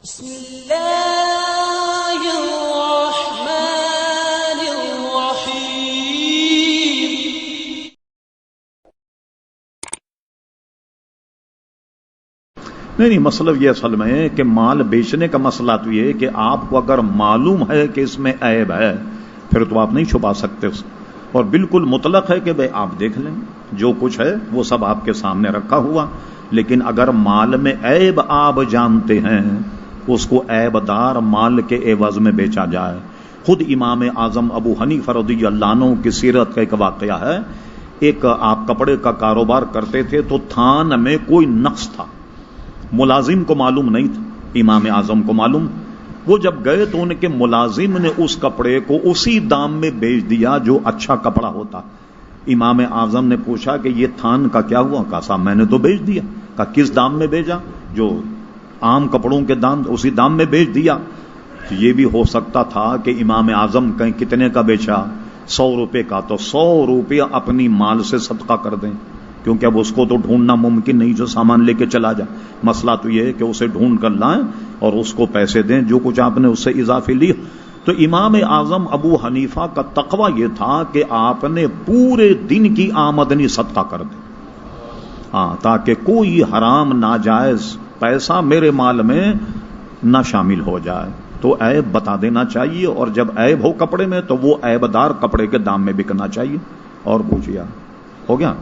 بسم اللہ الرحمن الرحیم۔ نہیں مطلب یہ اصل میں ہے کہ مال بیچنے کا مسئلہ تو یہ ہے کہ آپ کو اگر معلوم ہے کہ اس میں عیب ہے پھر تو آپ نہیں چھپا سکتے اس، اور بالکل مطلق ہے کہ بھئی آپ دیکھ لیں جو کچھ ہے وہ سب آپ کے سامنے رکھا ہوا، لیکن اگر مال میں عیب آپ جانتے ہیں اس کو عیب دار مال کے عوض میں بیچا جائے۔ خود امام اعظم ابو حنیفہ رضی اللہ عنہ کی سیرت کا ایک واقعہ ہے، ایک آپ کپڑے کا کاروبار کرتے تھے تو تھان میں کوئی نقص تھا، ملازم کو معلوم نہیں تھا، امام اعظم کو معلوم۔ وہ جب گئے تو ان کے ملازم نے اس کپڑے کو اسی دام میں بیچ دیا جو اچھا کپڑا ہوتا۔ امام اعظم نے پوچھا کہ یہ تھان کا کیا ہوا؟ کہا صاحب میں نے تو بیچ دیا۔ کہا کس دام میں بیچا؟ جو عام کپڑوں کے دام اسی دام میں بیچ دیا۔ یہ بھی ہو سکتا تھا کہ امام اعظم کہیں کتنے کا بیچا؟ 100 روپے کا، تو 100 روپے اپنی مال سے صدقہ کر دیں، کیونکہ اب اس کو تو ڈھونڈنا ممکن نہیں جو سامان لے کے چلا جائے۔ مسئلہ تو یہ ہے کہ اسے ڈھونڈ کر لائیں اور اس کو پیسے دیں جو کچھ آپ نے اس سے اضافی لی۔ تو امام اعظم ابو حنیفہ کا تقوی یہ تھا کہ آپ نے پورے دن کی آمدنی صدقہ کر دیں، تاکہ کوئی حرام ناجائز پیسہ میرے مال میں نہ شامل ہو جائے۔ تو عیب بتا دینا چاہیے، اور جب عیب ہو کپڑے میں تو وہ عیب دار کپڑے کے دام میں بکنا چاہیے۔ اور پوچھئے ہو گیا؟